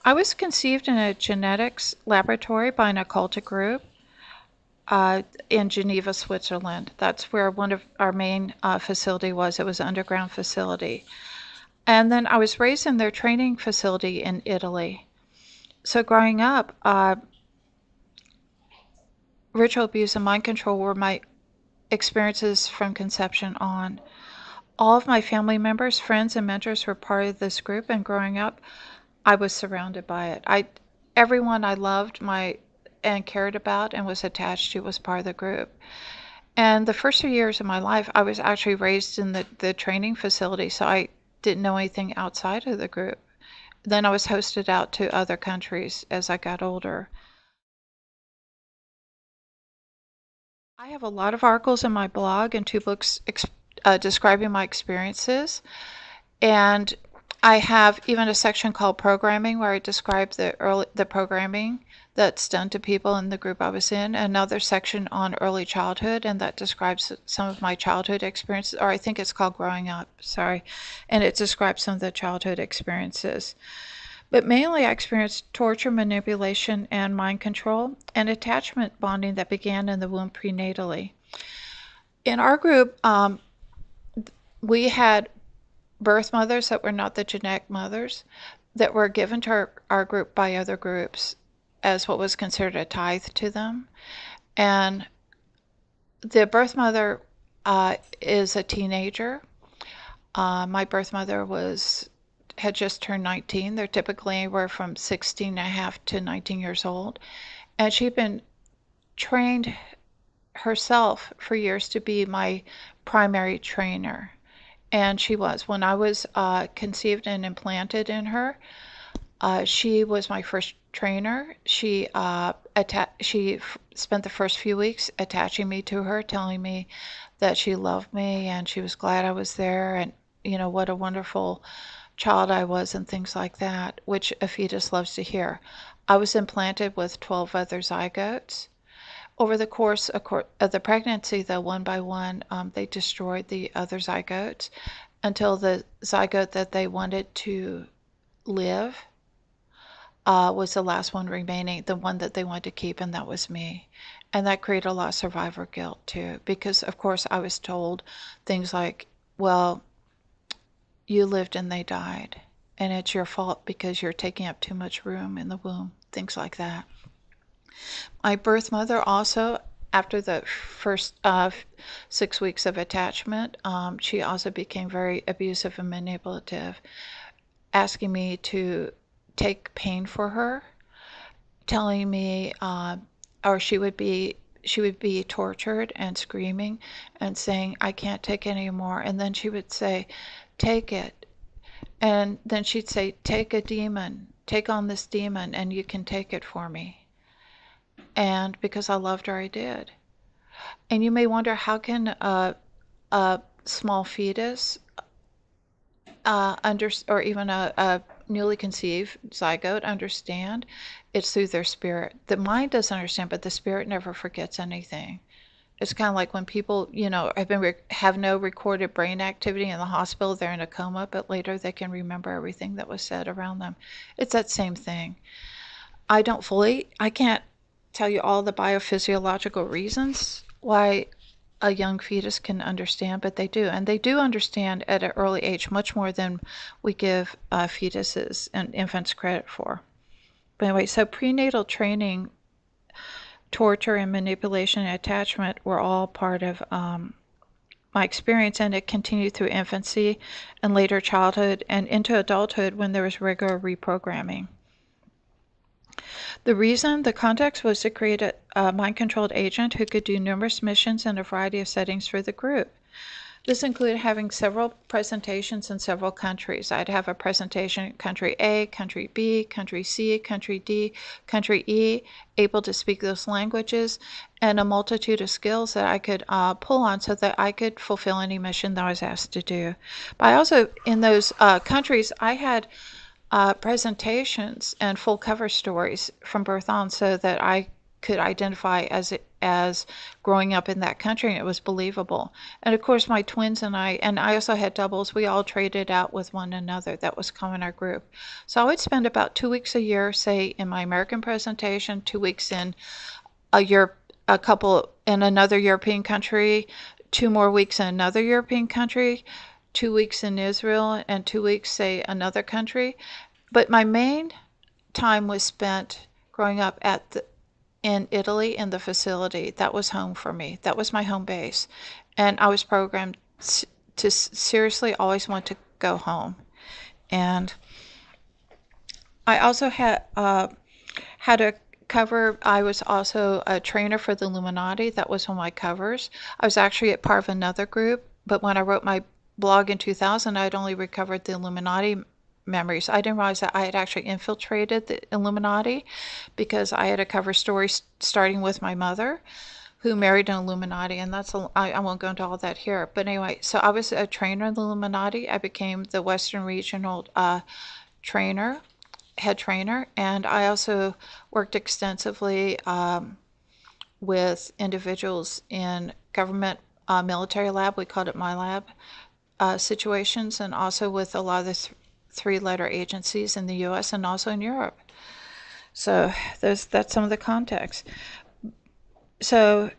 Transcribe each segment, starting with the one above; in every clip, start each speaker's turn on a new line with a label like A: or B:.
A: I was conceived in a genetics laboratory by an occultic group in Geneva, Switzerland. That's where one of our main facility was. It was an underground facility. And then I was raised in their training facility in Italy. So growing up, ritual abuse and mind control were my experiences from conception on. All of my family members, friends, and mentors were part of this group, and growing up, I was surrounded by it. Everyone I loved and cared about and was attached to was part of the group. And the first 3 years of my life, I was actually raised in the training facility, so I didn't know anything outside of the group. Then I was hosted out to other countries as I got older. I have a lot of articles in my blog and 2 books describing my experiences. And I have even a section called Programming where I describe the programming that's done to people in the group I was in. Another section on early childhood, and that describes some of my childhood experiences, or I think it's called Growing Up, sorry. And it describes some of the childhood experiences. But mainly I experienced torture, manipulation, and mind control, and attachment bonding that began in the womb prenatally. In our group, we had birth mothers that were not the genetic mothers that were given to our group by other groups as what was considered a tithe to them. And the birth mother is a teenager. My birth mother had just turned 19. They're typically anywhere from 16 and a half to 19 years old. And she'd been trained herself for years to be my primary trainer. And she was. When I was conceived and implanted in her, she was my first trainer. She spent the first few weeks attaching me to her, telling me that she loved me and she was glad I was there, and what a wonderful child I was and things like that, which a fetus loves to hear. I was implanted with 12 other zygotes. Over the course of the pregnancy, though, one by one, they destroyed the other zygotes until the zygote that they wanted to live was the last one remaining, the one that they wanted to keep, and that was me. And that created a lot of survivor guilt, too, because, of course, I was told things like, well, you lived and they died, and it's your fault because you're taking up too much room in the womb, things like that. My birth mother also, after the first 6 weeks of attachment, she also became very abusive and manipulative, asking me to take pain for her, telling me, or she would be tortured and screaming and saying, I can't take it anymore. And then she would say, take it. And then she'd say, take a demon, take on this demon, and you can take it for me. And because I loved her, I did. And you may wonder, how can a small fetus or even a newly conceived zygote understand? It's through their spirit. The mind doesn't understand, but the spirit never forgets anything. It's kind of like when people, have no recorded brain activity in the hospital, they're in a coma, but later they can remember everything that was said around them. It's that same thing. I can't tell you all the biophysiological reasons why a young fetus can understand, but they do. And they do understand at an early age much more than we give fetuses and infants credit for. But anyway, so prenatal training, torture, and manipulation and attachment were all part of my experience, and it continued through infancy and later childhood and into adulthood when there was regular reprogramming. The context was to create a mind-controlled agent who could do numerous missions in a variety of settings for the group. This included having several presentations in several countries. I'd have a presentation in country A, country B, country C, country D, country E, able to speak those languages, and a multitude of skills that I could pull on so that I could fulfill any mission that I was asked to do. But I also, in those countries, I had presentations and full cover stories from birth on so that I could identify as as growing up in that country, and it was believable. And of course, my twins and I also had doubles, we all traded out with one another. That was common in our group. So I would spend about 2 weeks a year, say, in my American presentation, 2 weeks in a couple in another European country, 2 more weeks in another European country, 2 weeks in Israel, and 2 weeks, say, another country. But my main time was spent growing up in Italy in the facility. That was home for me. That was my home base. And I was programmed to seriously always want to go home. And I also had a cover. I was also a trainer for the Illuminati. That was one of my covers. I was actually a part of another group, but when I wrote my blog in 2000, I'd only recovered the Illuminati memories. I didn't realize that I had actually infiltrated the Illuminati because I had a cover story starting with my mother, who married an Illuminati, and I won't go into all that here. But anyway, so I was a trainer in the Illuminati. I became the Western Regional trainer, head trainer, and I also worked extensively with individuals in government military lab. We called it my lab situations, and also with a lot of the three-letter agencies in the U.S. and also in Europe. So that's some of the context. So,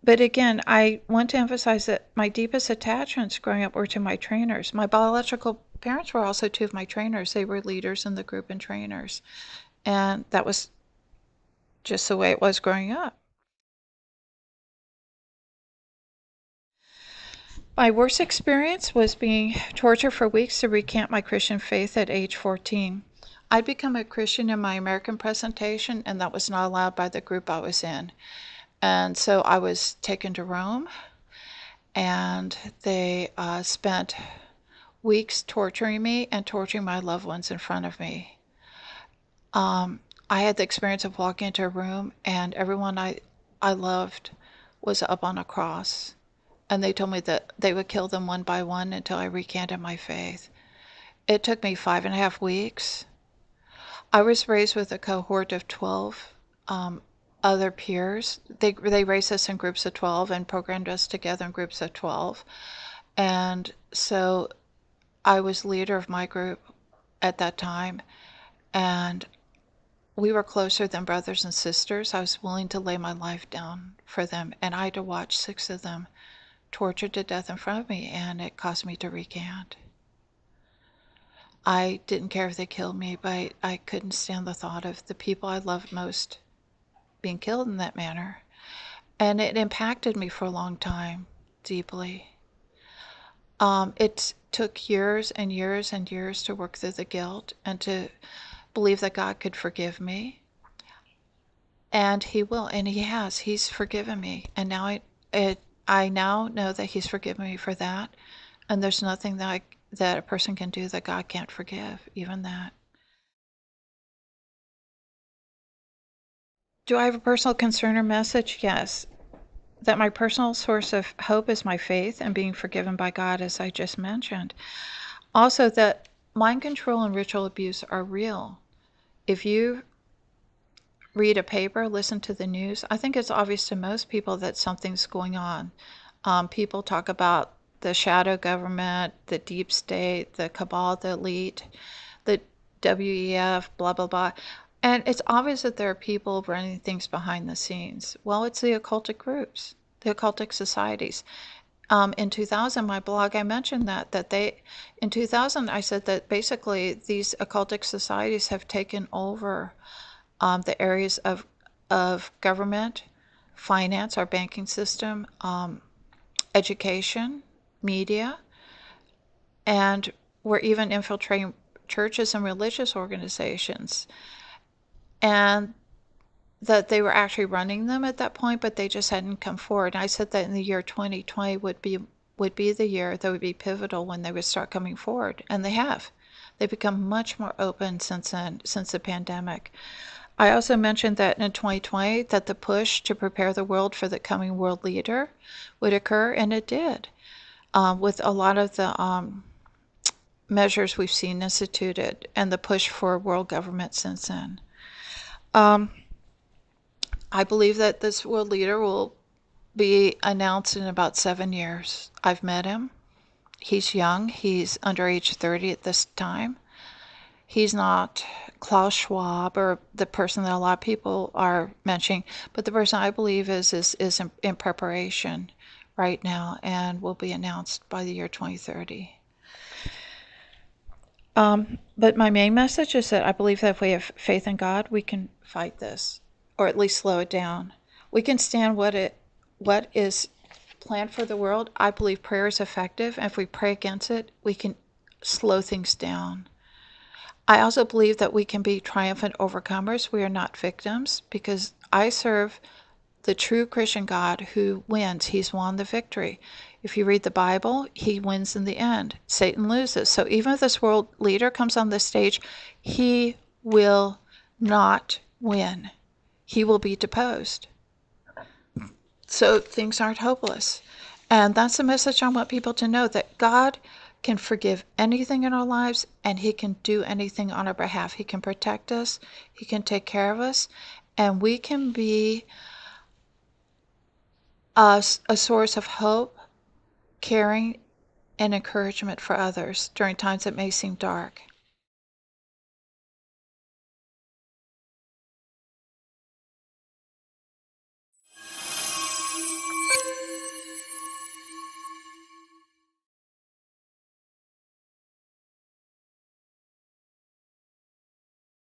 A: but again, I want to emphasize that my deepest attachments growing up were to my trainers. My biological parents were also two of my trainers. They were leaders in the group and trainers. And that was just the way it was growing up. My worst experience was being tortured for weeks to recant my Christian faith at age 14. I'd become a Christian in my American presentation, and that was not allowed by the group I was in. And so I was taken to Rome, and they spent weeks torturing me and torturing my loved ones in front of me. I had the experience of walking into a room, and everyone I loved was up on a cross. And they told me that they would kill them one by one until I recanted my faith. It took me 5.5 weeks. I was raised with a cohort of 12 other peers. They raised us in groups of 12 and programmed us together in groups of 12. And so I was leader of my group at that time. And we were closer than brothers and sisters. I was willing to lay my life down for them. And I had to watch 6 of them tortured to death in front of me, and it caused me to recant. I didn't care if they killed me, but I couldn't stand the thought of the people I loved most being killed in that manner. And it impacted me for a long time, deeply. It took years and years and years to work through the guilt and to believe that God could forgive me. And He will, and He has. He's forgiven me. And now I now know that He's forgiven me for that. And there's nothing that a person can do that God can't forgive, even that. Do I have a personal concern or message? Yes. That my personal source of hope is my faith and being forgiven by God, as I just mentioned. Also, that mind control and ritual abuse are real. If you read a paper, listen to the news, I think it's obvious to most people that something's going on. People talk about the shadow government, the deep state, the cabal, the elite, the WEF, blah, blah, blah. And it's obvious that there are people running things behind the scenes. Well, it's the occultic groups, the occultic societies. In 2000, my blog, I mentioned in 2000, I said that basically these occultic societies have taken over the areas of government, finance, our banking system, education, media, and we're even infiltrating churches and religious organizations. And that they were actually running them at that point, but they just hadn't come forward. And I said that in the year 2020 would be the year that would be pivotal when they would start coming forward. And they have. They've become much more open since then, since the pandemic. I also mentioned that in 2020 that the push to prepare the world for the coming world leader would occur, and it did. With a lot of the measures we've seen instituted and the push for world government since then. I believe that this world leader will be announced in about 7 years. I've met him. He's young. He's under age 30 at this time. He's not Klaus Schwab or the person that a lot of people are mentioning, but the person I believe is in preparation right now and will be announced by the year 2030. But my main message is that I believe that if we have faith in God, we can fight this, or at least slow it down. We can stand what is planned for the world. I believe prayer is effective, and if we pray against it, we can slow things down. I also believe that we can be triumphant overcomers. We are not victims, because I serve the true Christian God who wins. He's won the victory. If you read the Bible, he wins in the end. Satan loses. So even if this world leader comes on the stage, he will not win. He will be deposed. So things aren't hopeless. And that's the message I want people to know, that God can forgive anything in our lives, and he can do anything on our behalf. He can protect us. He can take care of us. And we can be a source of hope, caring, and encouragement for others during times that may seem dark.